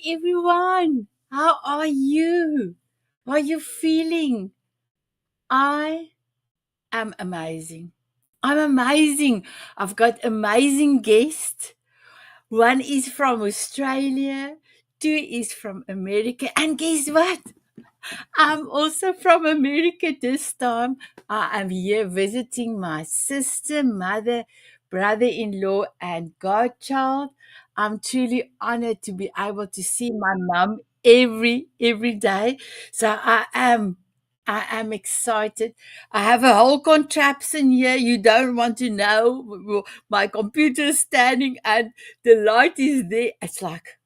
everyone. How are you? How are you feeling? I am amazing. I'm amazing. I've got amazing guests. One is from Australia, two is from America, and guess what? I'm also from America this time. I am here visiting my sister, mother, brother-in-law, and godchild. I'm truly honored to be able to see my mum every day. So I am excited. I have a whole contraption here. You don't want to know. My computer is standing and the light is there. It's like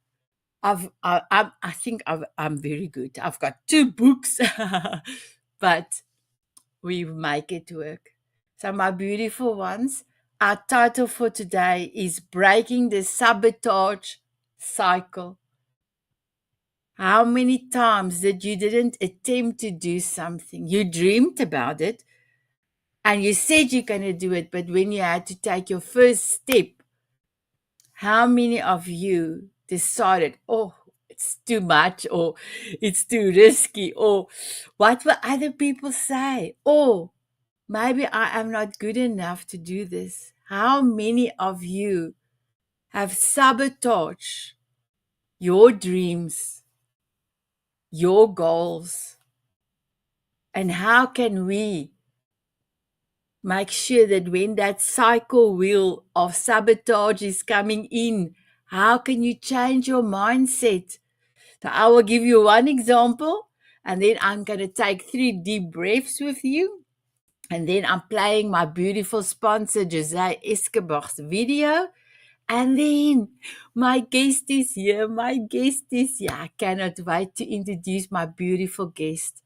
I think I'm very good. I've got two books, but we make it work. So, my beautiful ones, our title for today is Breaking the Sabotage Cycle. How many times that you didn't attempt to do something? You dreamed about it and you said you're going to do it, but when you had to take your first step, how many of you decided, oh, it's too much, or it's too risky, or what will other people say? Or maybe I am not good enough to do this. How many of you have sabotaged your dreams, your goals? And how can we make sure that when that cycle wheel of sabotage is coming in, how can you change your mindset? So I will give you one example, and then I'm going to take 3 deep breaths with you. And then I'm playing my beautiful sponsor, Jose Escobar's video. And then my guest is here. My guest is here. I cannot wait to introduce my beautiful guest.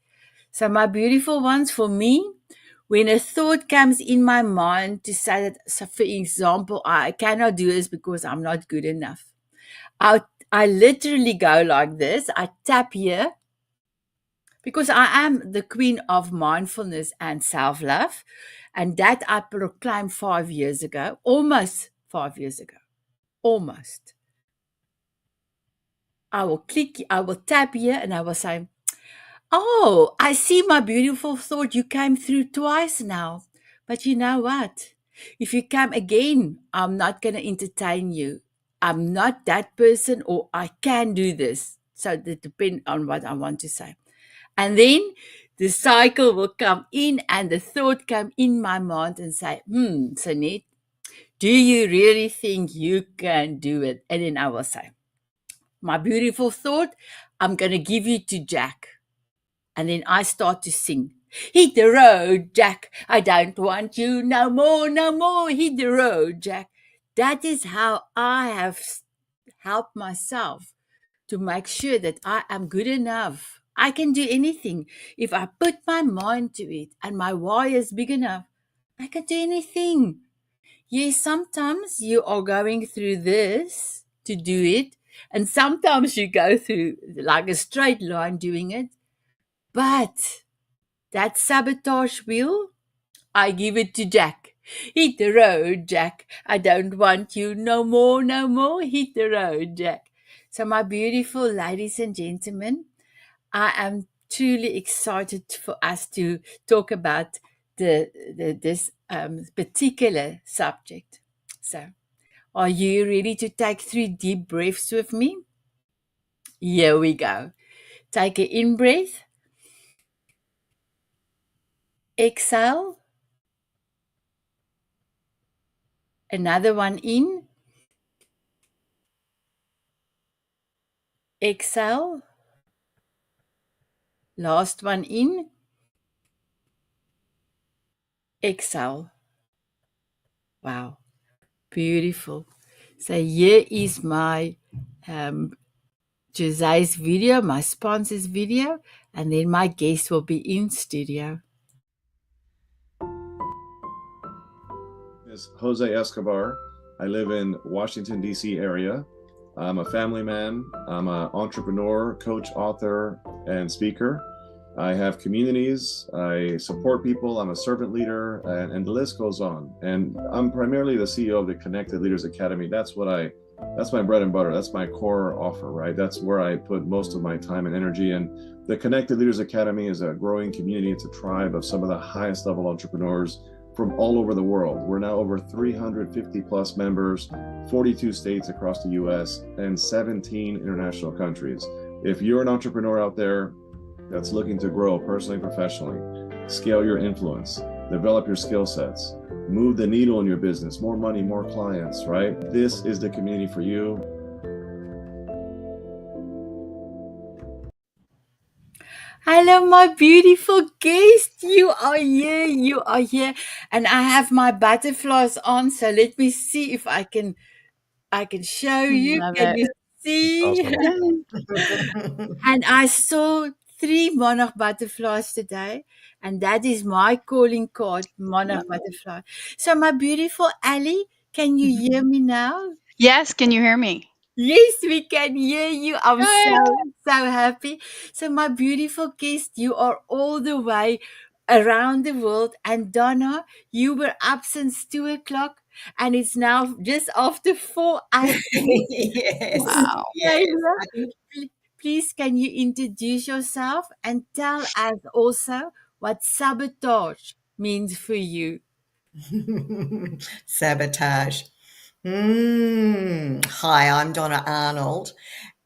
So my beautiful ones, for me, when a thought comes in my mind to say that, so for example, I cannot do this because I'm not good enough. I literally go like this. I tap here because I am the queen of mindfulness and self-love. And that I proclaimed 5 years ago, almost 5 years ago, almost. I will tap here and I will say, oh, I see my beautiful thought. You came through twice now. But you know what? If you come again, I'm not going to entertain you. I'm not that person, or I can do this. So it depends on what I want to say. And then the cycle will come in and the thought come in my mind and say, Sanet, do you really think you can do it? And then I will say, my beautiful thought, I'm going to give you to Jack. And then I start to sing. Hit the road, Jack. I don't want you no more, no more. Hit the road, Jack. That is how I have helped myself to make sure that I am good enough. I can do anything. If I put my mind to it and my why is big enough, I can do anything. Yes, sometimes you are going through this to do it, and sometimes you go through like a straight line doing it. But that sabotage wheel, I give it to Jack. Hit the road, Jack. I don't want you no more, no more. Hit the road, Jack. So, my beautiful ladies and gentlemen, I am truly excited for us to talk about this particular subject. So, are you ready to take 3 deep breaths with me? Here we go. Take an in breath, exhale, another one in, exhale, last one in, exhale. Wow, beautiful. So here is my Jose's video, my sponsor's video, and then my guest will be in studio. Is Jose Escobar. I live in Washington, D.C. area. I'm a family man. I'm an entrepreneur, coach, author, and speaker. I have communities, I support people, I'm a servant leader, and the list goes on. And I'm primarily the CEO of the Connected Leaders Academy. That's my bread and butter. That's my core offer, right? That's where I put most of my time and energy. And the Connected Leaders Academy is a growing community. It's a tribe of some of the highest level entrepreneurs from all over the world. We're now over 350 plus members, 42 states across the US, and 17 international countries. If you're an entrepreneur out there that's looking to grow personally and professionally, scale your influence, develop your skill sets, move the needle in your business, more money, more clients, right? This is the community for you. Hello, my beautiful guest. You are here. You are here. And I have my butterflies on. So let me see if I can show you. Love Can it. you see? Awesome. And I saw 3 monarch butterflies today, and that is my calling card, monarch butterfly. So my beautiful Ali, can you hear me now? Yes, can you hear me? Yes, we can hear you. I'm Good. so happy. So my beautiful guest, you are all the way around the world. And Donna, you were up since 2 o'clock, and it's now just after 4 AM. Yes, Wow. yes. I think Please, can you introduce yourself and tell us also what sabotage means for you? sabotage. Hi, I'm Donna Arnold,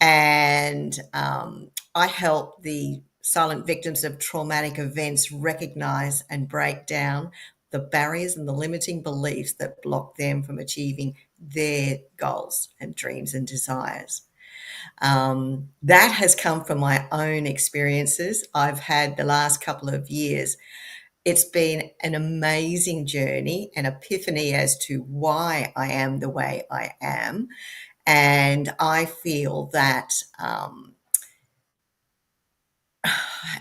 and I help the silent victims of traumatic events recognize and break down the barriers and the limiting beliefs that block them from achieving their goals and dreams and desires. That has come from my own experiences. I've had the last couple of years. It's been an amazing journey, an epiphany as to why I am the way I am. And I feel that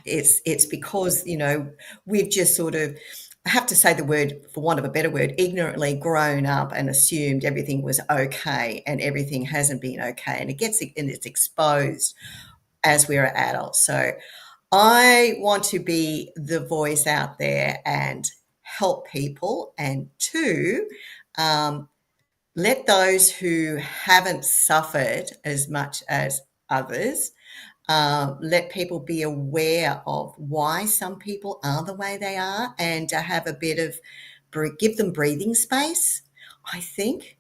it's because, we've just sort of, I have to say the word, for want of a better word, ignorantly grown up and assumed everything was okay, and everything hasn't been okay. And it's exposed as we're adults. So I want to be the voice out there and help people. And two, let those who haven't suffered as much as others, let people be aware of why some people are the way they are, and to have a bit of, give them breathing space, I think.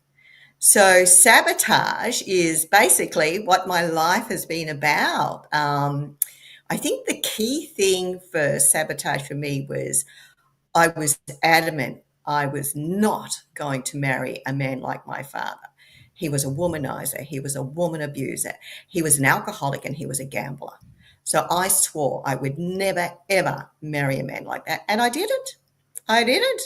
So sabotage is basically what my life has been about. I think the key thing for sabotage for me was I was adamant I was not going to marry a man like my father. He was a womanizer. He was a woman abuser. He was an alcoholic, and he was a gambler. So I swore I would never, ever marry a man like that. And I didn't. I didn't.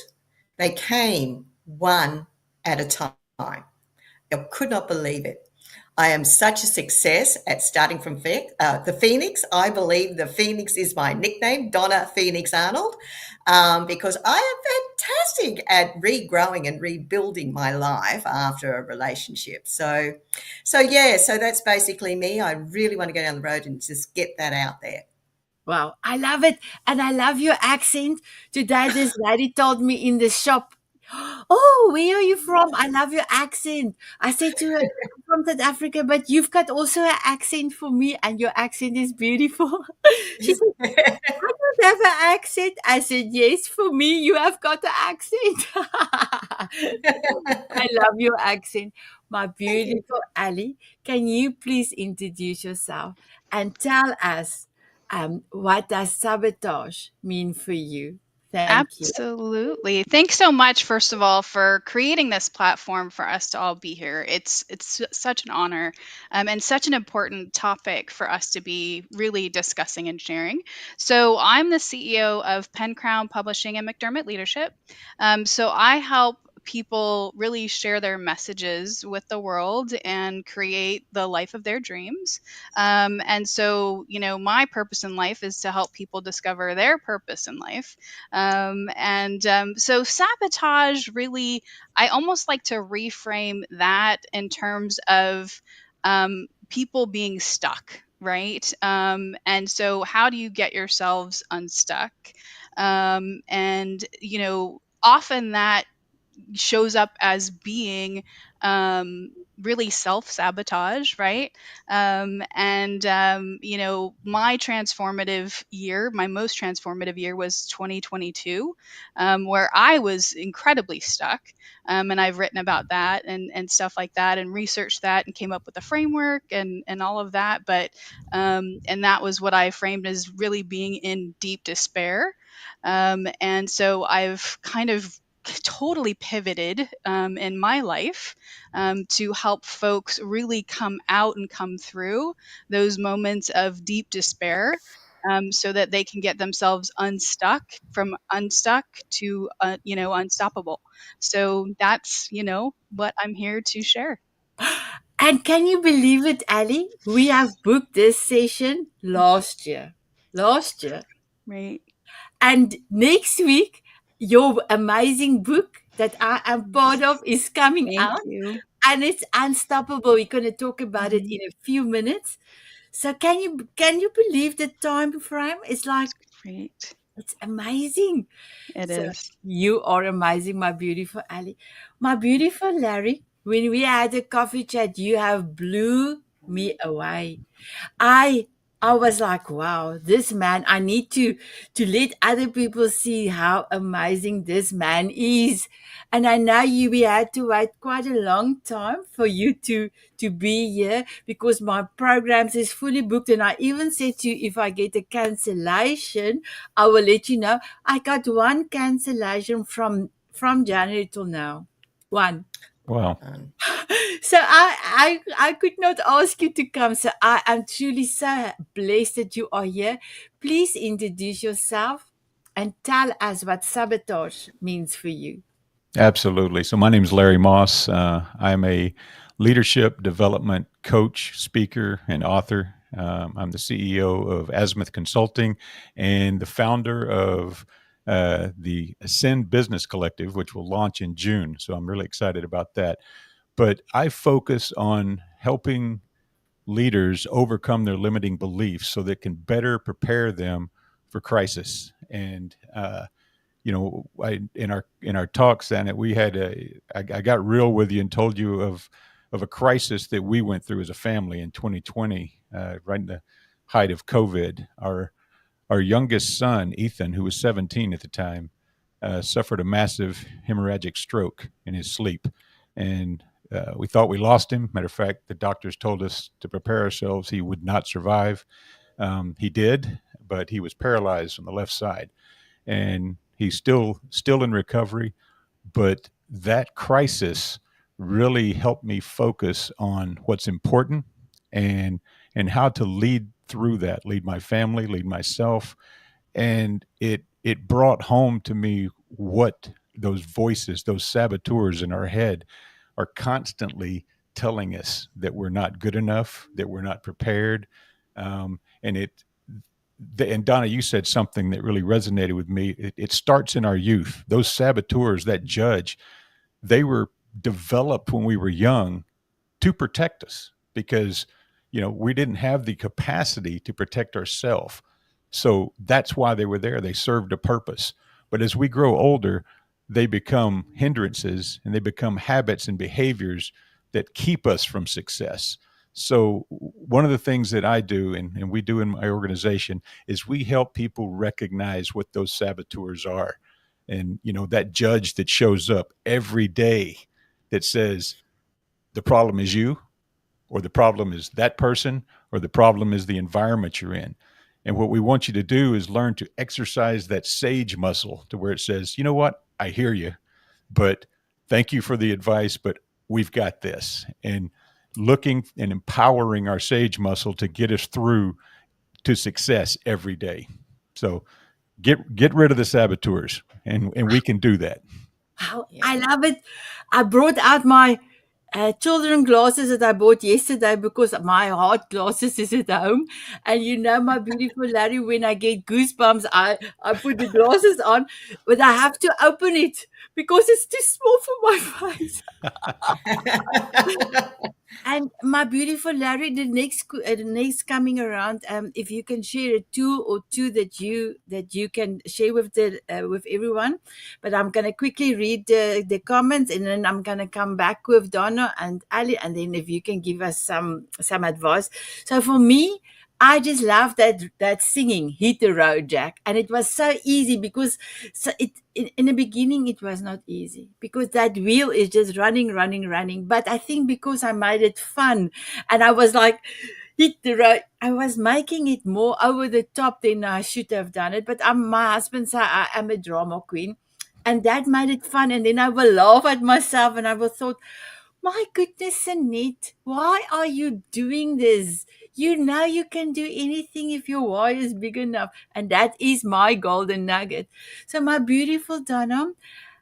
They came one at a time. I could not believe it. I am such a success at starting from the Phoenix. I believe the Phoenix is my nickname, Donna Phoenix Arnold, because I am fantastic at regrowing and rebuilding my life after a relationship. So that's basically me. I really want to go down the road and just get that out there. Wow, I love it. And I love your accent. Today, this lady told me in the shop, "Oh, where are you from? I love your accent." I said to her, "I'm from South Africa, but you've got also an accent for me, and your accent is beautiful." She said, "I don't have an accent." I said, "Yes, for me, you have got an accent." I love your accent. My Thank you. beautiful Ali, can you please introduce yourself and tell us what does sabotage mean for you? Thank you. Absolutely. Thanks so much, first of all, for creating this platform for us to all be here. It's such an honor, and such an important topic for us to be really discussing and sharing. So I'm the CEO of Pen Crown Publishing and McDermott Leadership. So I help people really share their messages with the world and create the life of their dreams. And so, my purpose in life is to help people discover their purpose in life. So sabotage, really, I almost like to reframe that in terms of people being stuck. right? And so how do you get yourselves unstuck? And, often that shows up as being really self-sabotage, right? My most transformative year was 2022, where I was incredibly stuck. And I've written about that and stuff like that, and researched that and came up with a framework and all of that. But and that was what I framed as really being in deep despair. And so I've kind of totally pivoted in my life to help folks really come out and come through those moments of deep despair, so that they can get themselves unstuck, from unstuck to unstoppable. So that's what I'm here to share. And can you believe it, Ali? We have booked this session last year. Last year. Right. And next week, your amazing book that I am part of is coming Thank out, you. and it's unstoppable. We're going to talk about it Mhm. in a few minutes. So can you believe the time frame? It's like, Great. it's amazing. It So is. you are amazing, my beautiful Ali. My beautiful Larry, when we had a coffee chat, you have blew me away. I I was like, wow, this man, I need to let other people see how amazing this man is. And I know we had to wait quite a long time for you to be here, because my programs is fully booked. And I even said to you, if I get a cancellation, I will let you know. I got one cancellation from January till now. One. Wow. So I could not ask you to come. So I am truly so blessed that you are here. Please introduce yourself and tell us what sabotage means for you. Absolutely. So my name is Larry Moss. I'm a leadership development coach, speaker, and author. I'm the CEO of Azimuth Consulting and the founder of the Ascend Business Collective, which will launch in June. So I'm really excited about that. But I focus on helping leaders overcome their limiting beliefs so they can better prepare them for crisis. And in our talks, Sanet, we had I got real with you and told you of a crisis that we went through as a family in 2020, right in the height of COVID. Our youngest son, Ethan, who was 17 at the time, suffered a massive hemorrhagic stroke in his sleep, and we thought we lost him. Matter of fact, the doctors told us to prepare ourselves; he would not survive. He did, but he was paralyzed on the left side, and he's still in recovery. But that crisis really helped me focus on what's important and how to lead through that, lead my family, lead myself. And it brought home to me what those voices, those saboteurs in our head, are constantly telling us that we're not good enough, that we're not prepared. And and Donna, you said something that really resonated with me. It starts in our youth. Those saboteurs, that judge, they were developed when we were young to protect us, because we didn't have the capacity to protect ourselves. So that's why they were there. They served a purpose. But as we grow older, they become hindrances, and they become habits and behaviors that keep us from success. So one of the things that I do, and we do in my organization, is we help people recognize what those saboteurs are. And that judge that shows up every day that says the problem is you, or the problem is that person, or the problem is the environment you're in. And what we want you to do is learn to exercise that sage muscle to where it says, you know what, I hear you, but thank you for the advice, but we've got this. And looking and empowering our sage muscle to get us through to success every day. So get rid of the saboteurs, and we can do that. How Yeah. I love it. I brought out my children glasses that I bought yesterday, because my hard glasses is at home. And my beautiful Larry, when I get goosebumps, I put the glasses on, but I have to open it because it's too small for my face. And my beautiful Larry, the next coming around, if you can share a tool or two that you can share with with everyone. But I'm gonna quickly read the comments, and then I'm gonna come back with Donna and Ali, and then if you can give us some advice. So for me, I just love that singing "Hit the Road, Jack," and it was so easy because in the beginning it was not easy because that wheel is just running, running, running. But I think because I made it fun, and I was like, "Hit the road," I was making it more over the top than I should have done it. But my husband said I am a drama queen, and that made it fun. And then I will laugh at myself, and I will thought, my goodness, Sanet, why are you doing this? You know you can do anything if your why is big enough. And that is my golden nugget. So, my beautiful Donna,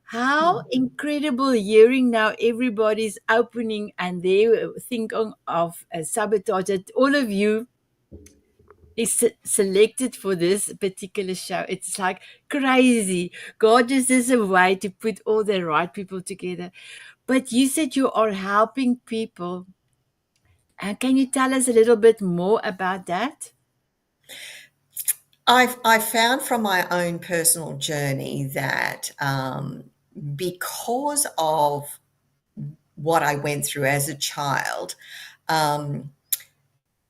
how incredible hearing now everybody's opening and they think of sabotage, that all of you is selected for this particular show. It's like crazy. God just is a way to put all the right people together. But you said you are helping people. And can you tell us a little bit more about that? I've found from my own personal journey that because of what I went through as a child,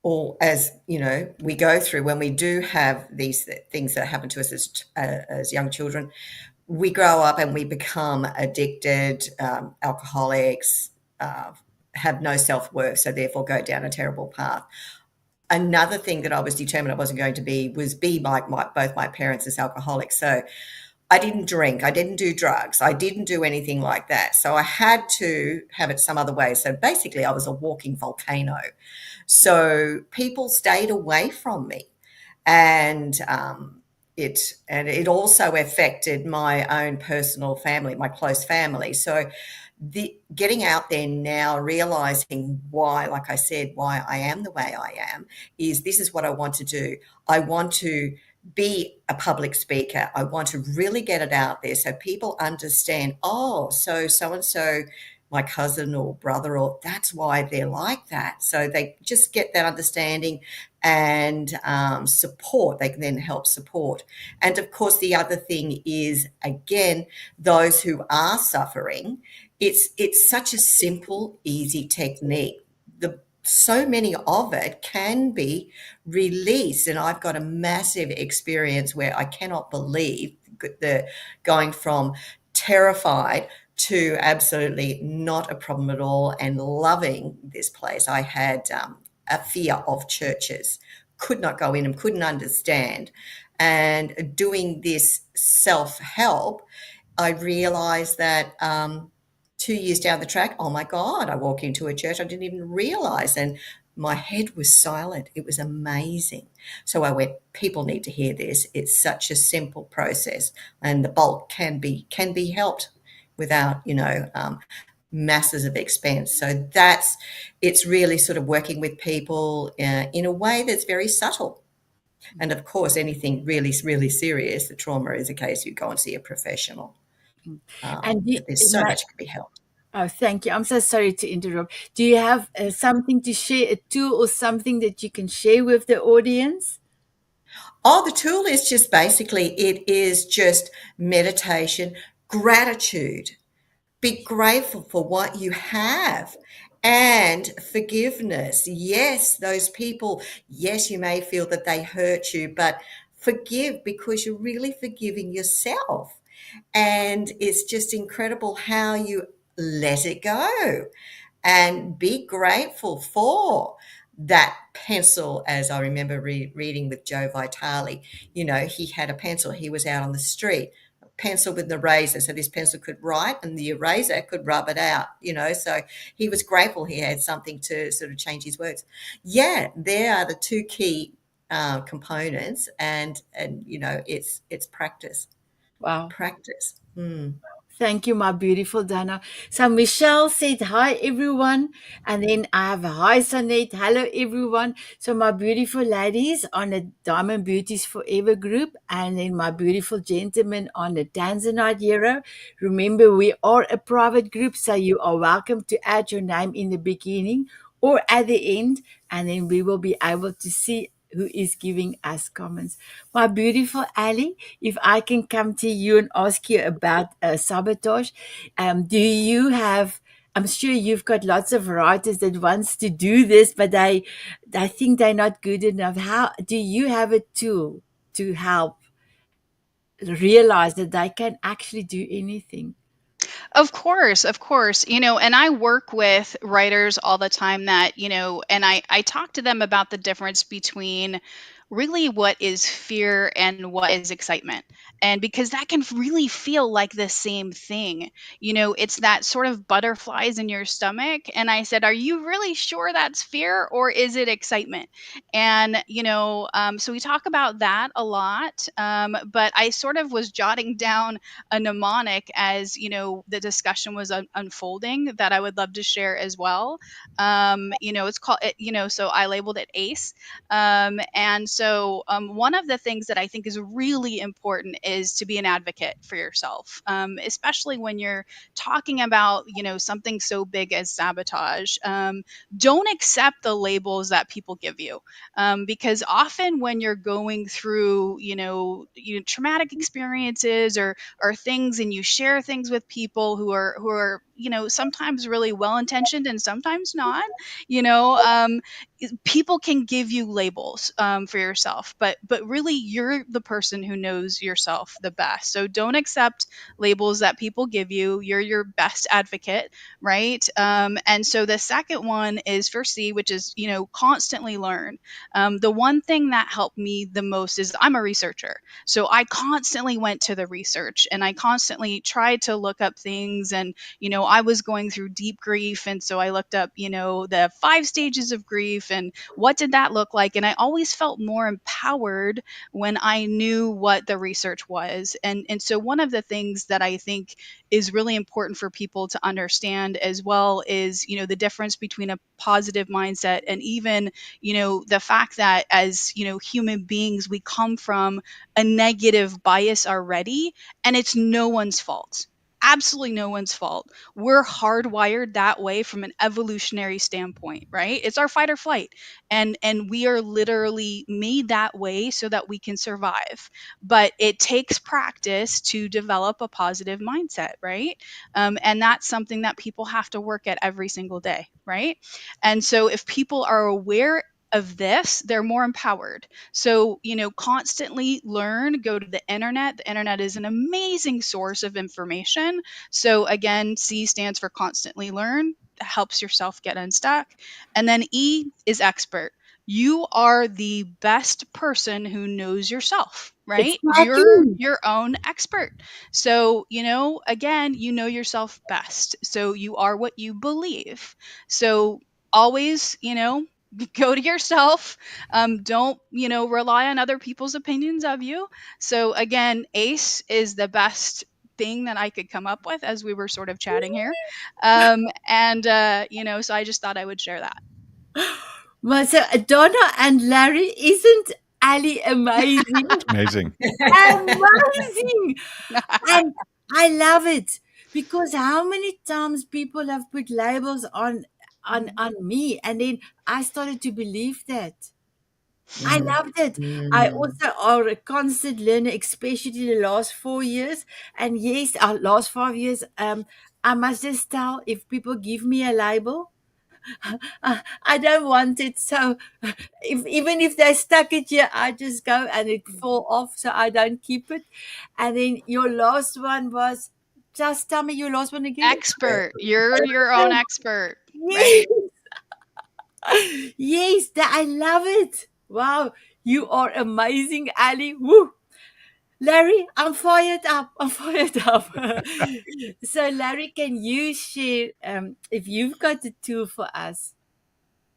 or as you know, we go through when we do have these things that happen to us as young children, we grow up and we become addicted, alcoholics, have no self-worth, so therefore go down a terrible path. Another thing that I was determined I wasn't going to be like both my parents as alcoholics. So I didn't drink, I didn't do drugs, I didn't do anything like that. So I had to have it some other way. So basically I was a walking volcano. So people stayed away from me. And it also affected my own personal family, my close family. So getting out there now, realizing why, like I said, why I am the way I am, is this is what I want to do. I want to be a public speaker. I want to really get it out there so people understand, oh, so-and-so, my cousin or brother, or that's why they're like that. So they just get that understanding and support. They can then help support. And of course, the other thing is, again, those who are suffering, it's such a simple, easy technique. So many of it can be released. And I've got a massive experience where I cannot believe the going from terrified to absolutely not a problem at all and loving this place. I had a fear of churches, could not go in them, couldn't understand. And doing this self-help, I realized that 2 years down the track, oh my God, I walk into a church I didn't even realize. And my head was silent. It was amazing. So I went, people need to hear this. It's such a simple process, and the bulk can be helped without, masses of expense. So it's really sort of working with people in a way that's very subtle. And of course, anything really, really serious, the trauma is a case you go and see a professional. And But there's so much can be helped. oh, thank you. I'm so sorry to interrupt. Do you have something to share, a tool or something that you can share with the audience? Oh, the tool is just basically, it is just meditation, gratitude. Be grateful for what you have, and forgiveness. Yes, those people, yes, you may feel that they hurt you, but forgive because you're really forgiving yourself. And it's just incredible how you let it go and be grateful for that pencil. As I remember reading with Joe Vitale, he had a pencil, he was out on the street, a pencil with an eraser, so this pencil could write and the eraser could rub it out, so he was grateful he had something to sort of change his words. Yeah, there are the two key components, and it's practice. Wow. Practice. Thank you, my beautiful Donna. So Michelle said, hi, everyone. And then I have, hi, Sanet. Hello, everyone. So my beautiful ladies on the Diamond Beauties Forever group, and then my beautiful gentlemen on the Tanzanite Hero. Remember, we are a private group, so you are welcome to add your name in the beginning or at the end, and then we will be able to see who is giving us comments. My beautiful Ali, if I can come to you and ask you about sabotage, do you have? I'm sure you've got lots of writers that wants to do this, but they think they're not good enough. How do you have a tool to help realize that they can actually do anything? Of course, of course. And I work with writers all the time that, and I talk to them about the difference between really what is fear and what is excitement. And because that can really feel like the same thing. It's that sort of butterflies in your stomach. And I said, are you really sure that's fear or is it excitement? And, so we talk about that a lot. But I sort of was jotting down a mnemonic as the discussion was unfolding that I would love to share as well. It's called so I labeled it ACE. And so one of the things that I think is really important is to be an advocate for yourself, especially when you're talking about something so big as sabotage. Don't accept the labels that people give you, because often when you're going through traumatic experiences or things, and you share things with people who are sometimes really well intentioned and sometimes not, you know um, people can give you labels for yourself, but really you're the person who knows yourself the best. So don't accept labels that people give you. You're your best advocate, right? And so the second one is for C, which is constantly learn. The one thing that helped me the most is I'm a researcher. So I constantly went to the research and I constantly tried to look up things. And, I was going through deep grief. And so I looked up, the 5 stages of grief and what did that look like. And I always felt more empowered when I knew what the research was. And so one of the things that I think is really important for people to understand as well is, the difference between a positive mindset and even the fact that as human beings, we come from a negative bias already, and it's no one's fault. Absolutely no one's fault. We're hardwired that way from an evolutionary standpoint, right? It's our fight or flight. And we are literally made that way so that we can survive. But it takes practice to develop a positive mindset, right? And that's something that people have to work at every single day, right? And so if people are aware of this, they're more empowered. So, constantly learn, go to the internet. The internet is an amazing source of information. So, again, C stands for constantly learn, helps yourself get unstuck. And then E is expert. You are the best person who knows yourself, right? You're Exactly. your own expert. So, again, you know yourself best. So you are what you believe. So always, go to yourself. Don't rely on other people's opinions of you. So again, ACE is the best thing that I could come up with as we were sort of chatting here. And so I just thought I would share that. Well, so Donna and Larry, isn't Ali amazing? Amazing. Amazing. And I love it because how many times people have put labels on me, and then I started to believe that. I Mm, loved it. I mm. also are a constant learner, especially the last 4 years. And yes, our last 5 years, I must just tell, if people give me a label, I don't want it. So even if they stuck it here, I just go and it fall off, so I don't keep it. And then your last one was, just tell me your last one again. Expert. You're your own expert, right? Yes, yes, I love it. Wow, you are amazing, Ali. Woo. Larry, I'm fired up. I'm fired up. So, Larry, can you share if you've got a tool for us?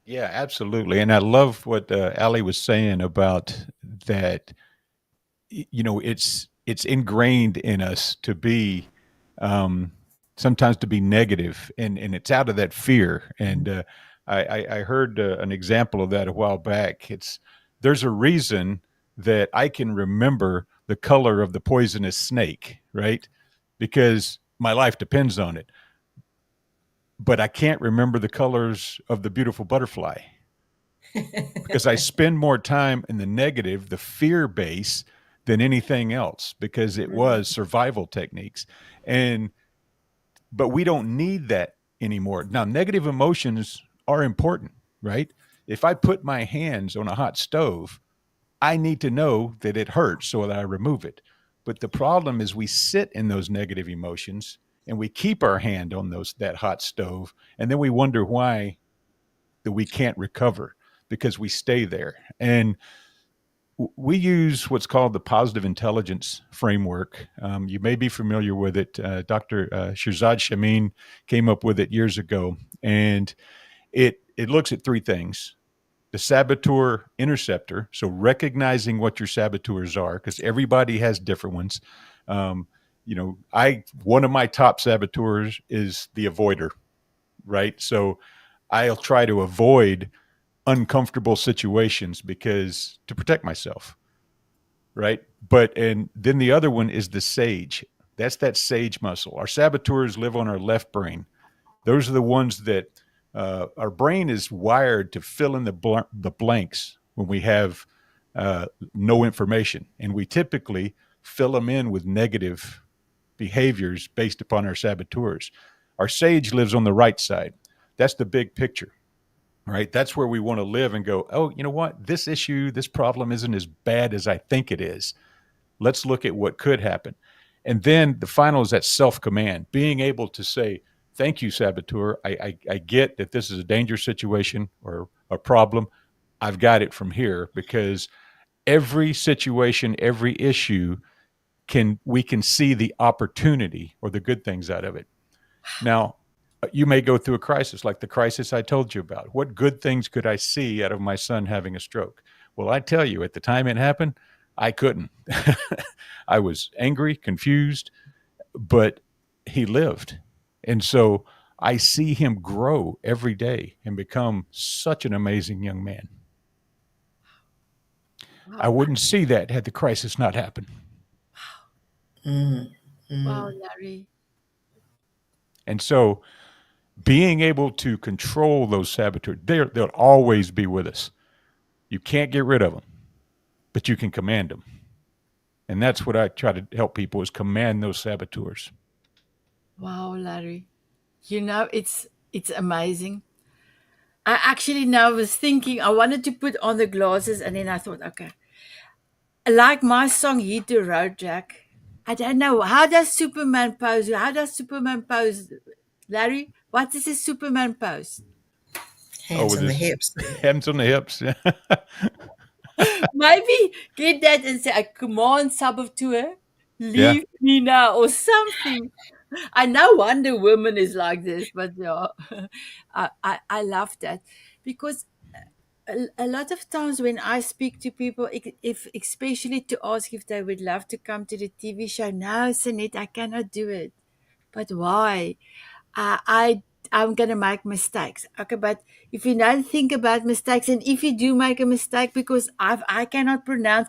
Yeah, absolutely. And I love what Ali was saying about that. It's ingrained in us to be sometimes to be negative, and it's out of that fear. And I heard an example of that a while back. There's a reason that I can remember the color of the poisonous snake, right? Because my life depends on it. But I can't remember the colors of the beautiful butterfly because I spend more time in the negative, the fear base, than anything else, because it was survival techniques. But we don't need that anymore. Now, negative emotions are important, right? If I put my hands on a hot stove, I need to know that it hurts so that I remove it. But the problem is we sit in those negative emotions and we keep our hand on that hot stove, and then we wonder why that we can't recover because we stay there. And we use what's called the positive intelligence framework. You may be familiar with it. Dr. Shirzad Chamine came up with it years ago, and it looks at three things: the saboteur interceptor, so recognizing what your saboteurs are, because everybody has different ones. One of my top saboteurs is the avoider, right? So I'll try to avoid uncomfortable situations because to protect myself, right? And then the other one is the sage. That's that sage muscle. Our saboteurs live on our left brain. Those are the ones that our brain is wired to fill in the blanks when we have no information. And we typically fill them in with negative behaviors based upon our saboteurs. Our sage lives on the right side. That's the big picture, right? That's where we want to live and go, oh, you know what? This issue, this problem isn't as bad as I think it is. Let's look at what could happen. And then the final is that self-command, being able to say, thank you, saboteur. I get that this is a dangerous situation or a problem. I've got it from here, because every situation, every issue, we can see the opportunity or the good things out of it. Now, you may go through a crisis like the crisis I told you about. What good things could I see out of my son having a stroke? Well, I tell you, at the time it happened, I couldn't. I was angry, confused, but he lived. And so I see him grow every day and become such an amazing young man. Wow. I wouldn't see that had the crisis not happened. Wow, Larry. And so being able to control those saboteurs, they'll always be with us. You can't get rid of them, but you can command them. And that's what I try to help people, is command those saboteurs. Wow, Larry. It's amazing. I actually now was thinking I wanted to put on the glasses, and then I thought, okay, like my song Hit the Road Jack. I don't know. How does Superman pose? Larry? What is a Superman pose? Hands on the hips. Hands on the hips. Maybe get that and say, I command saboteur, leave me now, or something. I know Wonder Woman is like this, but yeah, I love that, because a lot of times when I speak to people, if especially to ask if they would love to come to the TV show, no, Sanet, I cannot do it. But why? I'm gonna make mistakes. Okay, but if you don't think about mistakes, and if you do make a mistake, because I cannot pronounce,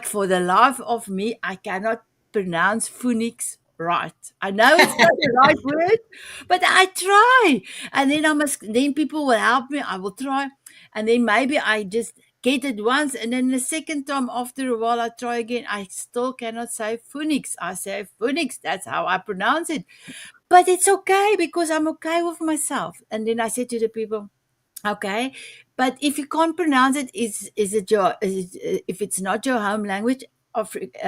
for the life of me, I cannot pronounce phonics right. I know it's not the right word, but I try. And then people will help me. I will try. And then maybe I just get it once, and then the second time after a while I try again. I still cannot say phonics. I say phonics. That's how I pronounce it. But it's okay, because I'm okay with myself. And then I said to the people, okay, but if you can't pronounce it, if it's not your home language,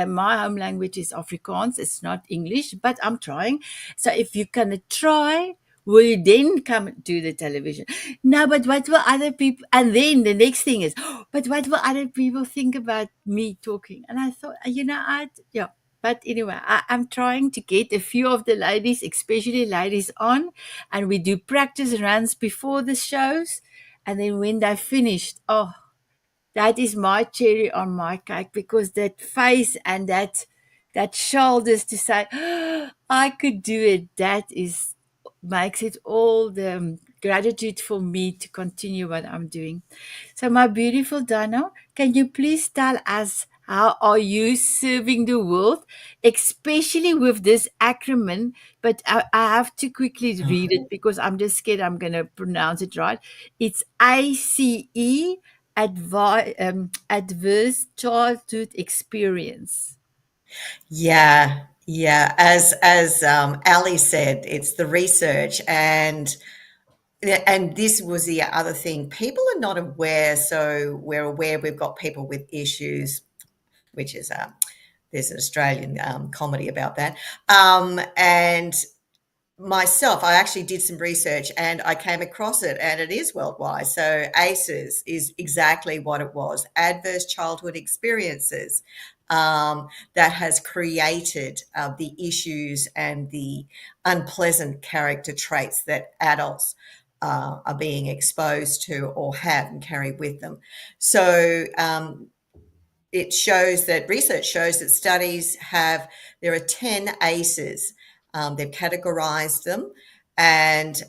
my home language is Afrikaans, it's not English, but I'm trying. So if you can try, will you then come to the television? No, but what will other people, and then the next thing is, but what will other people think about me talking? And I thought, yeah. But anyway, I'm trying to get a few of the ladies, especially ladies, on, and we do practice runs before the shows. And then when they're finished, that is my cherry on my cake, because that face and that that shoulders to say, I could do it. That is makes it all the gratitude for me to continue what I'm doing. So my beautiful Donna, can you please tell us how are you serving the world, especially with this acronym? But I have to quickly read it because I'm just scared I'm going to pronounce it right. It's ACE, Adverse Childhood Experience. Yeah. As Ali said, it's the research, and this was the other thing. People are not aware, so we're aware we've got people with issues, which is there's an Australian comedy about that, and myself, I actually did some research and I came across it, and it is worldwide. So ACEs is exactly what it was: adverse childhood experiences, that has created the issues and the unpleasant character traits that adults are being exposed to or have and carry with them. So it shows that research shows that there are 10 ACEs. They've categorized them, and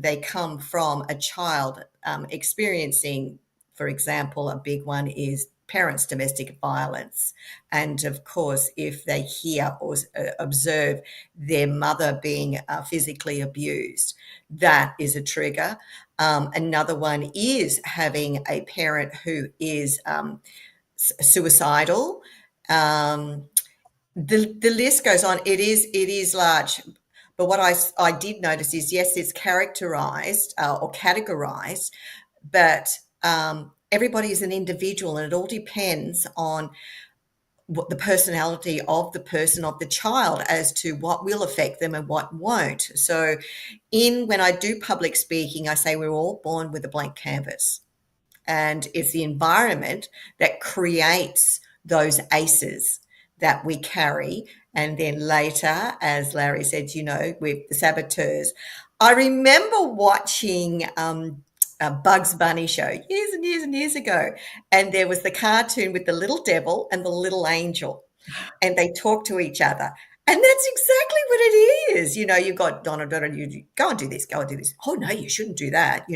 they come from a child experiencing, for example, a big one is parents' domestic violence. And of course, if they hear or observe their mother being physically abused, that is a trigger. Another one is having a parent who is suicidal. The list goes on. It is large, but what I did notice is, yes, it's characterized or categorized, but everybody is an individual, and it all depends on what the personality of the person, of the child, as to what will affect them and what won't. So when I do public speaking, I say we're all born with a blank canvas, and it's the environment that creates those ACEs that we carry. And then later, as Larry said, with the saboteurs. I remember watching a Bugs Bunny show years and years and years ago, and there was the cartoon with the little devil and the little angel, and they talk to each other. And that's exactly what it is. You've got Donna, you go and do this, go and do this. Oh, no, you shouldn't do that,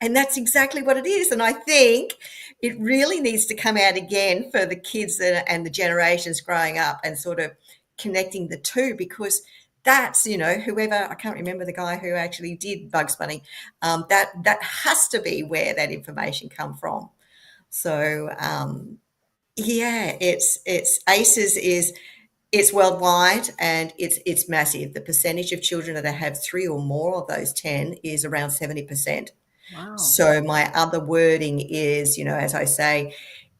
And that's exactly what it is. And I think it really needs to come out again for the kids and the generations growing up, and sort of connecting the two, because that's, whoever, I can't remember the guy who actually did Bugs Bunny, that has to be where that information come from. So, yeah, it's ACEs it's worldwide, and it's massive. The percentage of children that have 3 or more of those 10 is around 70%. Wow. So my other wording is, as I say,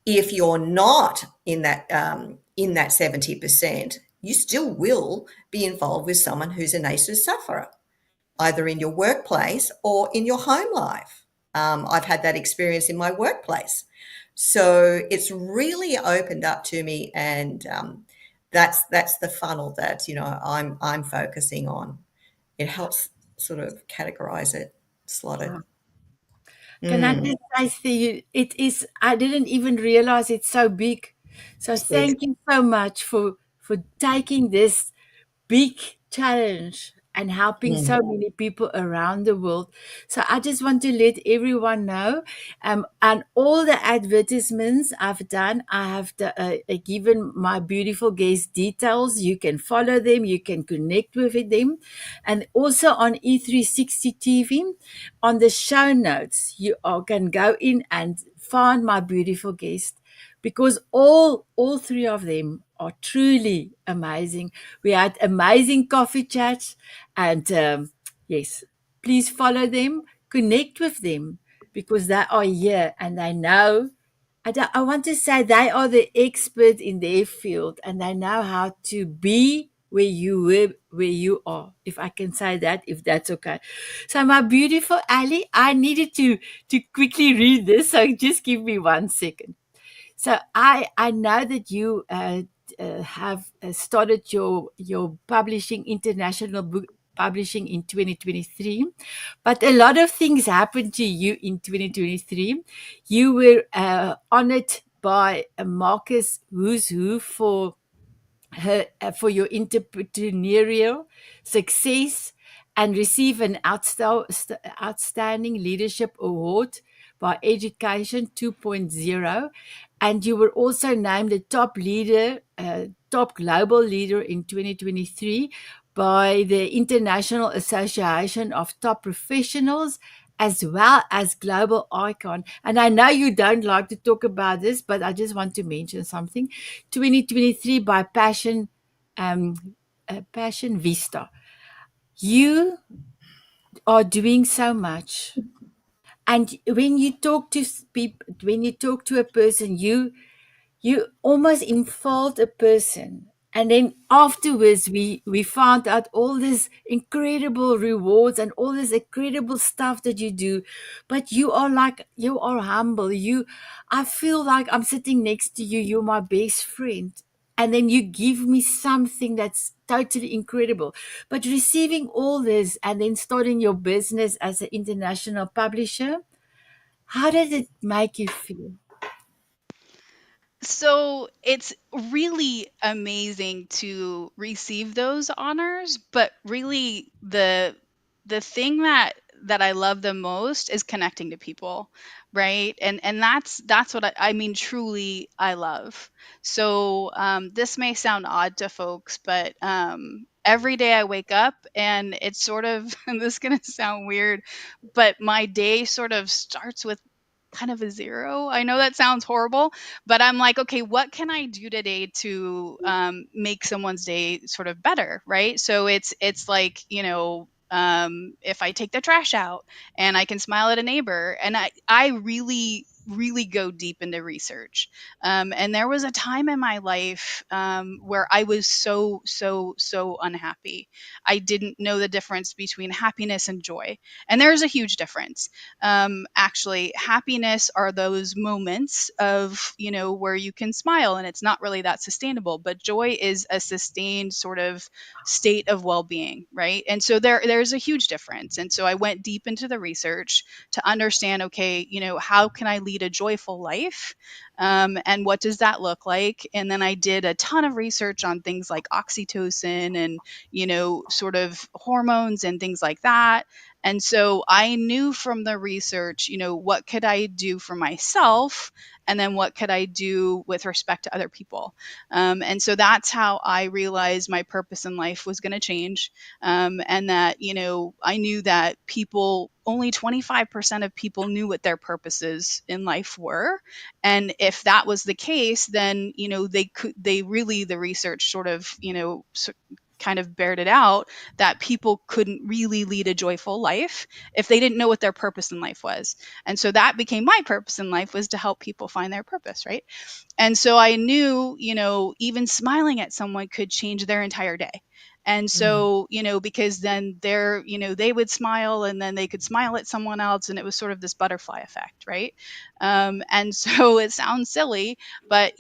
if you're not in that 70%, you still will be involved with someone who's an ACEs sufferer, either in your workplace or in your home life. I've had that experience in my workplace. So it's really opened up to me, and that's the funnel that I'm focusing on. It helps sort of categorize it, slot it. Wow. Can I just say to you, I didn't even realize it's so big. So thank you so much for taking this big challenge and helping so many people around the world. So I just want to let everyone know, and all the advertisements I've done, I have given my beautiful guest details. You can follow them, you can connect with them, and also on E360 TV, on the show notes, you can go in and find my beautiful guest, because all 3 of them are truly amazing. We had amazing coffee chats, and yes, please follow them, connect with them, because they are here and they know. I want to say they are the experts in their field, and they know how to be where you are, if I can say that, if that's okay. So my beautiful Ali, I needed to quickly read this, so just give me 1 second. So I know that you have started your publishing, international book publishing in 2023, but a lot of things happened to you in 2023. You were honored by Marcus Who's Who for for your entrepreneurial success and receive an outstanding leadership award by Education 2.0. And you were also named the top global leader in 2023 by the International Association of Top Professionals, as well as Global Icon. And I know you don't like to talk about this, but I just want to mention something. 2023 by Passion Vista. You are doing so much. And when you talk to people, when you talk to a person, you almost involved a person, and then afterwards we found out all this incredible rewards and all this incredible stuff that you do, but you are humble. I feel like I'm sitting next to you, you're my best friend, and then you give me something that's totally incredible. But receiving all this and then starting your business as an international publisher, how did it make you feel? So it's really amazing to receive those honors, but really the thing that I love the most is connecting to people, right? And that's what I mean truly I love. So this may sound odd to folks, but every day I wake up and it's sort of and this is gonna sound weird, but my day sort of starts with kind of a zero. I know that sounds horrible, but I'm like, okay, what can I do today to make someone's day sort of better, right? So it's like, if I take the trash out and I can smile at a neighbor, and I really go deep into research. And there was a time in my life where I was so unhappy. I didn't know the difference between happiness and joy, and there's a huge difference. Actually, happiness are those moments of, where you can smile and it's not really that sustainable, but joy is a sustained sort of state of well-being, right? And so there's a huge difference. And so I went deep into the research to understand, okay, how can I lead a joyful life? And what does that look like? And then I did a ton of research on things like oxytocin and, sort of hormones and things like that. And so I knew from the research, what could I do for myself? And then what could I do with respect to other people? And so that's how I realized my purpose in life was going to change. And that, I knew that only 25% of people knew what their purposes in life were. And if that was the case, then, the research sort of, kind of bared it out that people couldn't really lead a joyful life if they didn't know what their purpose in life was. And so that became my purpose in life, was to help people find their purpose, right? And so I knew, even smiling at someone could change their entire day. And so, because then they would smile and then they could smile at someone else. And it was sort of this butterfly effect, right? And so it sounds silly, but,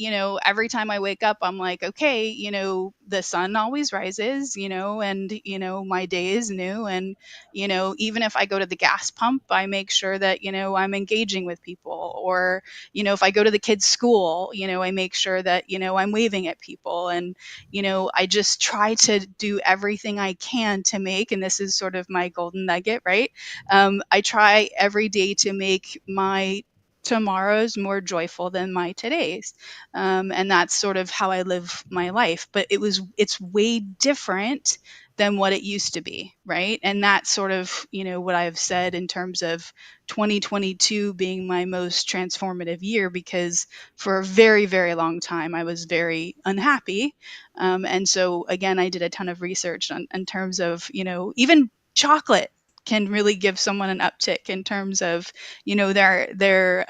every time I wake up, I'm like, okay, the sun always rises, and, my day is new. And, even if I go to the gas pump, I make sure that, I'm engaging with people. Or, if I go to the kids' school, I make sure that, I'm waving at people. And, I just try to do everything I can to make, and this is sort of my golden nugget, right? I try every day to make my tomorrows more joyful than my todays. And that's sort of how I live my life. But it's way different than what it used to be, right? And that's sort of, what I've said in terms of 2022 being my most transformative year, because for a very, very long time, I was very unhappy. And so, again, I did a ton of research in terms of, even chocolate can really give someone an uptick in terms of, their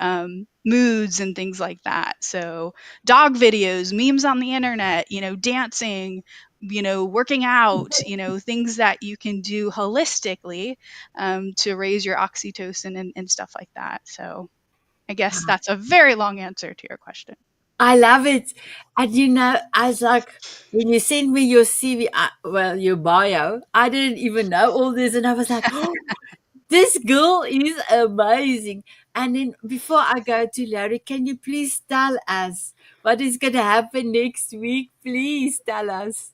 moods and things like that. So dog videos, memes on the internet, dancing, working out, things that you can do holistically to raise your oxytocin and stuff like that. So I guess that's a very long answer to your question. I love it. And I was like, when you sent me your CV, your bio, I didn't even know all this. And I was like, oh, this girl is amazing. And then before I go to Larry, can you please tell us what is going to happen next week? Please tell us.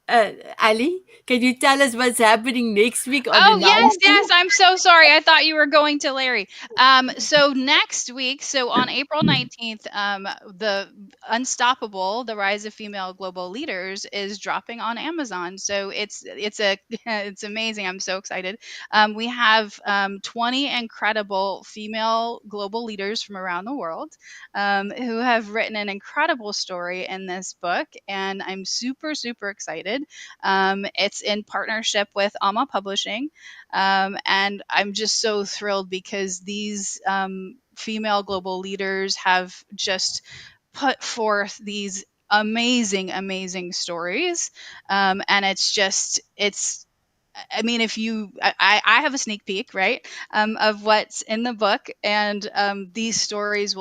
Ali, can you tell us what's happening next week on the Oh, yes, 9th? yes. I'm so sorry. I thought you were going to Larry. So next week, so on April 19th, the Unstoppable, The Rise of Female Global Leaders is dropping on Amazon. So it's a it's amazing. I'm so excited. We have 20 incredible female global leaders from around the world who have written an incredible story in this book, and I'm super, super excited. It's in partnership with Alma Publishing. And I'm just so thrilled because these female global leaders have just put forth these amazing, amazing stories. And I mean, if you, I have a sneak peek, right, of what's in the book, and these stories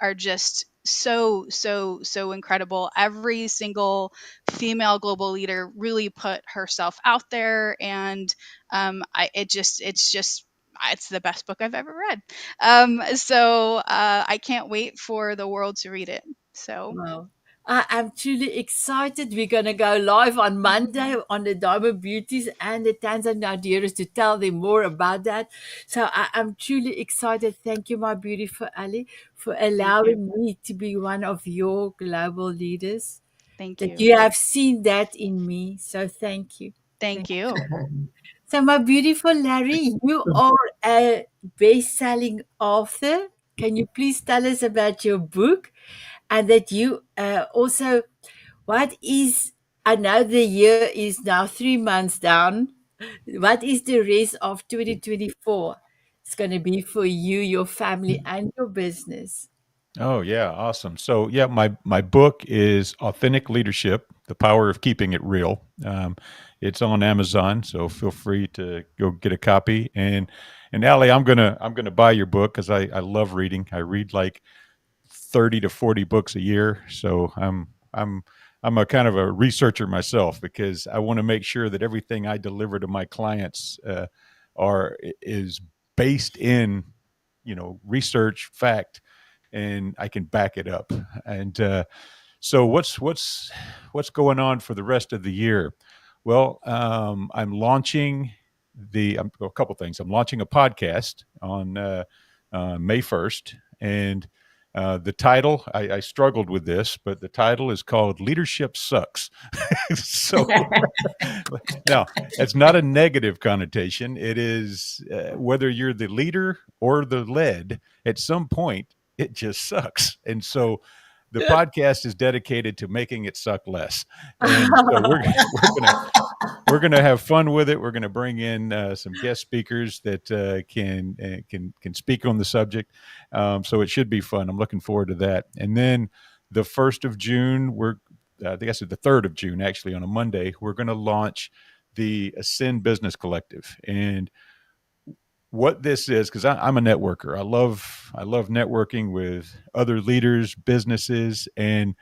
are just so incredible. Every single female global leader really put herself out there, and it's the best book I've ever read. So I can't wait for the world to read it. So Wow. I am truly excited. We're going to go live on Monday on the Diamond Beauties and the Tanzania Dearest to tell them more about that. So I am truly excited. Thank you, my beautiful Ali, for thank you. allowing me to be one of your global leaders. Thank That you. you have seen that in me. So thank you. Thank you. So, my beautiful Larry, you are a best-selling author. Can you please tell us about your book? And that you also, what is, I know the year is now 3 months down. What is the rest of 2024? It's going to be for you, your family, and your business. Oh yeah, awesome. So yeah, my book is Authentic Leadership: The Power of Keeping It Real. It's on Amazon, so feel free to go get a copy. And Allie, I'm gonna buy your book because I love reading. I read like 30 to 40 books a year, so I'm a kind of a researcher myself because I want to make sure that everything I deliver to my clients is based in research, fact, and I can back it up. And so what's going on for the rest of the year? Well, I'm launching a couple things. I'm launching a podcast on May 1st, and the title, I struggled with this, but the title is called Leadership Sucks. So now, it's not a negative connotation. It is whether you're the leader or the led, at some point, it just sucks. And so the podcast is dedicated to making it suck less. And so we're gonna have fun with it. We're gonna bring in some guest speakers that can speak on the subject. So it should be fun. I'm looking forward to that. And then the 1st of June, I think I said the 3rd of June, actually, on a Monday, we're going to launch the Ascend Business Collective. And what this is, because I'm a networker. I love networking with other leaders, businesses, and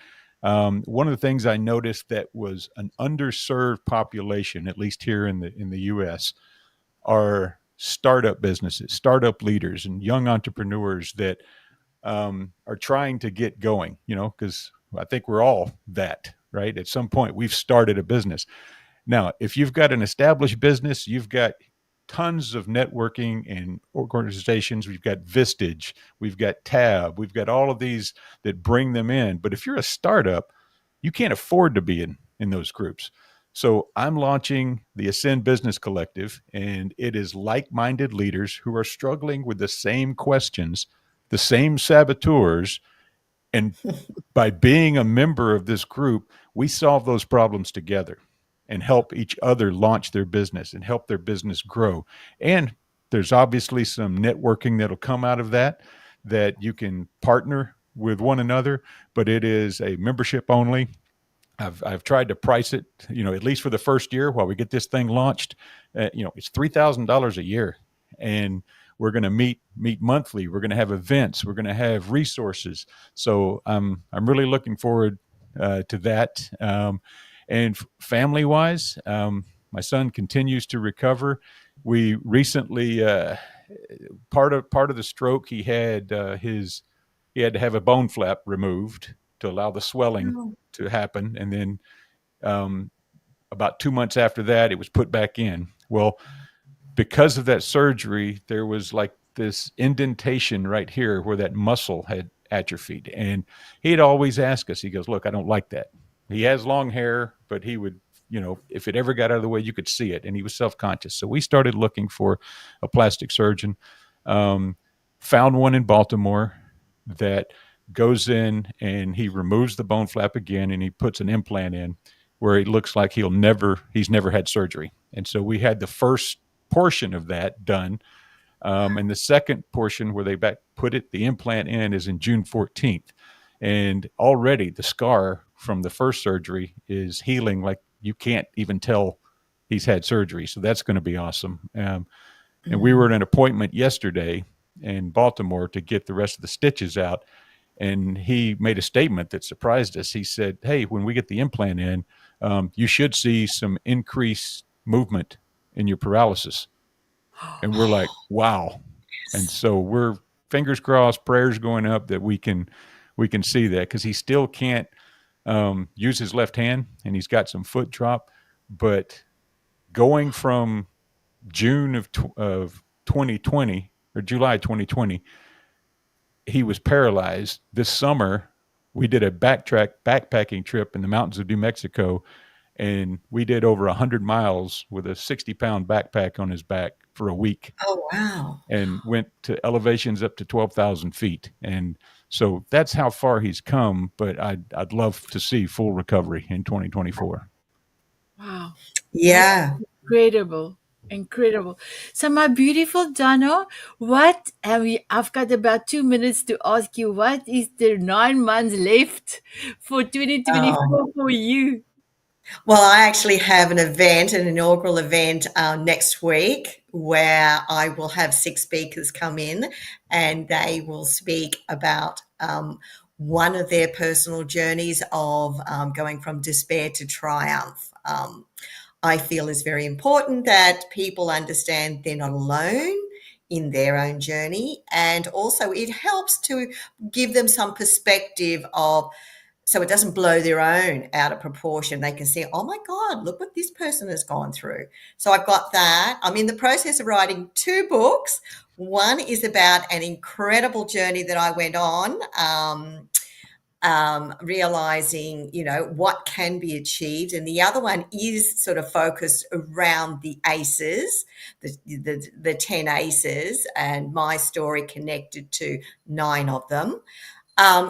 one of the things I noticed that was an underserved population, at least here in the U.S., are startup businesses, startup leaders, and young entrepreneurs that are trying to get going. Because I think we're all that, right? At some point, we've started a business. Now, if you've got an established business, you've got tons of networking and organizations. We've got Vistage, we've got Tab, we've got all of these that bring them in. But if you're a startup, you can't afford to be in those groups. So I'm launching the Ascend Business Collective, and it is like-minded leaders who are struggling with the same questions, the same saboteurs, and by being a member of this group, we solve those problems together and help each other launch their business and help their business grow. And there's obviously some networking that'll come out of that you can partner with one another, but it is a membership only. I've tried to price it, at least for the first year while we get this thing launched. It's $3,000 a year, and we're going to meet monthly. We're going to have events. We're going to have resources. So I'm really looking forward to that. And family wise, my son continues to recover. we recently part of the stroke, he had he had to have a bone flap removed to allow the swelling Oh, to happen, and then about 2 months after that, it was put back in. Well, because of that surgery, there was like this indentation right here where that muscle had atrophied. And he'd always ask us, he goes, look, I don't like that. He has long hair, but he would, if it ever got out of the way, you could see it. And he was self-conscious. So we started looking for a plastic surgeon, found one in Baltimore that goes in and he removes the bone flap again and he puts an implant in where it looks like he's never had surgery. And so we had the first portion of that done. And the second portion where they the implant in is in June 14th. And already the scar from the first surgery is healing like you can't even tell he's had surgery. So that's going to be awesome. And we were at an appointment yesterday in Baltimore to get the rest of the stitches out. And he made a statement that surprised us. He said, hey, when we get the implant in, you should see some increased movement in your paralysis. And we're like, wow. And so we're fingers crossed, prayers going up that we can see that, because he still can't use his left hand and he's got some foot drop. But going from June of 2020 or July 2020, he was paralyzed. This summer, we did a backpacking trip in the mountains of New Mexico, and we did over 100 miles with a 60-pound backpack on his back for a week. oh, wow. And went to elevations up to 12,000 feet. And so that's how far he's come, but I'd love to see full recovery in 2024. Wow. Yeah. Incredible. Incredible. So my beautiful Donna, I've got about 2 minutes to ask you, what is the 9 months left for 2024 for you? Well, I actually have an inaugural event next week where I will have 6 speakers come in and they will speak about one of their personal journeys of going from despair to triumph. I feel is very important that people understand they're not alone in their own journey. And also it helps to give them some perspective so it doesn't blow their own out of proportion. They can see, oh my God, look what this person has gone through. So I've got that. I'm in the process of writing 2 books. One is about an incredible journey that I went on, realizing, what can be achieved. And the other one is sort of focused around the ACEs, the 10 ACEs, and my story connected to 9 of them.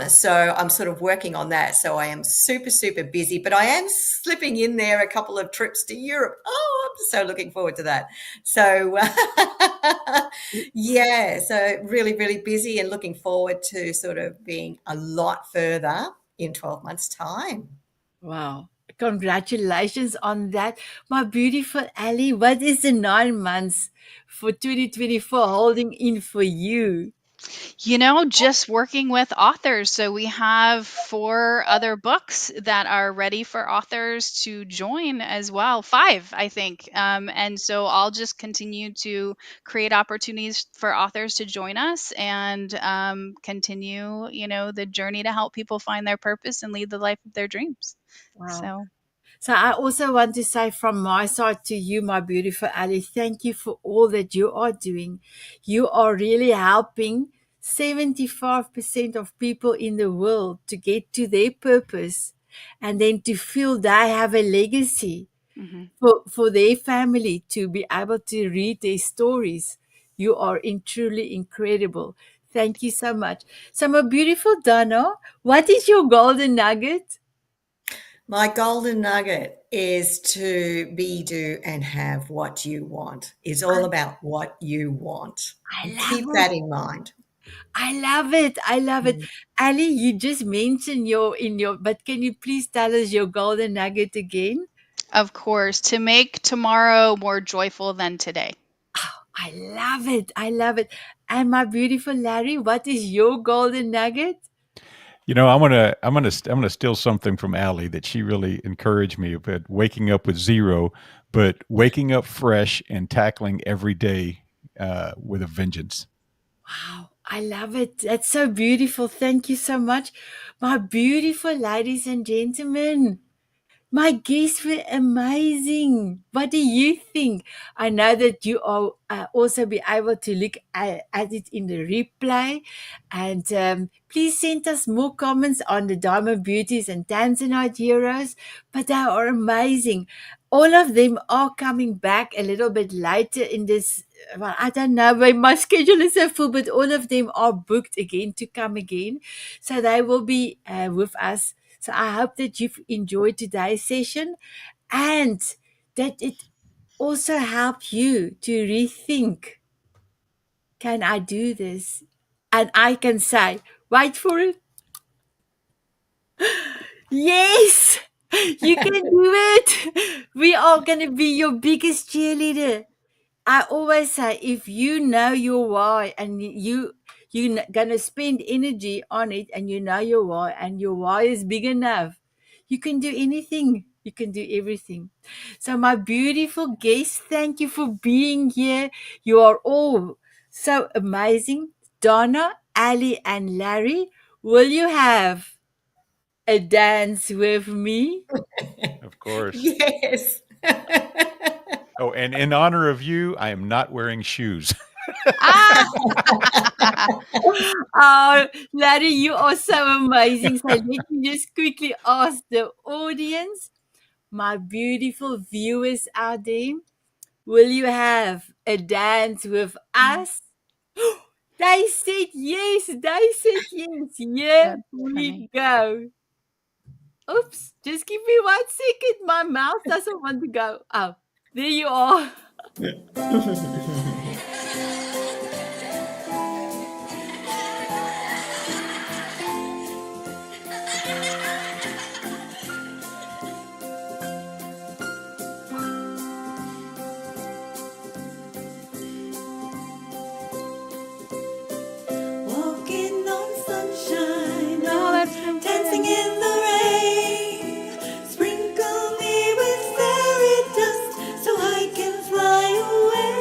So I'm sort of working on that. So I am super, super busy, but I am slipping in there a couple of trips to Europe. Oh, I'm so looking forward to that. So yeah, so really, really busy and looking forward to sort of being a lot further in 12 months' time. Wow. Congratulations on that. My beautiful Ali, what is the 9 months for 2024 holding in for you? Just working with authors. So we have 4 other books that are ready for authors to join as well. 5, I think. And so I'll just continue to create opportunities for authors to join us and continue, the journey to help people find their purpose and lead the life of their dreams. Wow. So I also want to say from my side to you, my beautiful Ali, thank you for all that you are doing. You are really helping 75% of people in the world to get to their purpose and then to feel they have a legacy for their family to be able to read their stories. You are truly incredible. Thank you so much. So my beautiful Donna, what is your golden nugget? My golden nugget is to be, do, and have what you want. It's all about what you want. Keep that in mind. I love it. I love it. Ali, you just mentioned but can you please tell us your golden nugget again? Of course, to make tomorrow more joyful than today. I love it. I love it. And my beautiful Larry, what is your golden nugget? I'm gonna steal something from Allie that she really encouraged me about waking up with 0, but waking up fresh and tackling every day with a vengeance. Wow, I love it. That's so beautiful. Thank you so much. My beautiful ladies and gentlemen, my guests were amazing. What do you think? I know that you will also be able to look at it in the replay. And please send us more comments on the Diamond Beauties and Tanzanite Heroes. But they are amazing. All of them are coming back a little bit later in this. Well, I don't know. My schedule is so full, but all of them are booked again to come again. So they will be with us. So I hope that you've enjoyed today's session and that it also helped you to rethink, can I do this? And I can say, wait for it. Yes, you can do it. We are going to be your biggest cheerleader. I always say, if you know your why and you're gonna spend energy on it, and you know your why, and your why is big enough, you can do anything. You can do everything. So, my beautiful guests, thank you for being here. You are all so amazing. Donna, Ali, and Larry, will you have a dance with me? Of course. Yes. Oh, and in honor of you, I am not wearing shoes. Ah! Oh, Larry, you are so amazing. So let me just quickly ask the audience, my beautiful viewers out there, will you have a dance with us? They said yes. They said yes. Here That's we funny. go. Oops, just give me 1 second. My mouth doesn't want to go. Oh, there you are. Walking on sunshine, Oh, that's so dancing good. in the rain. Sprinkle me with fairy dust so I can fly away.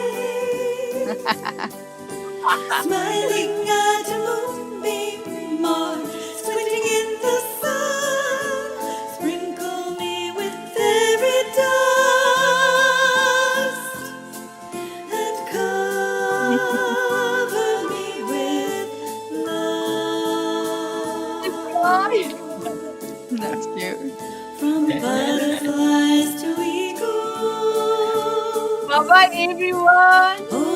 Smiling at a moonbeam or squinting in the sun. Sprinkle me with fairy dust and cover me with love. That's cute. From butterflies to eagles. Bye bye, everyone. Oh,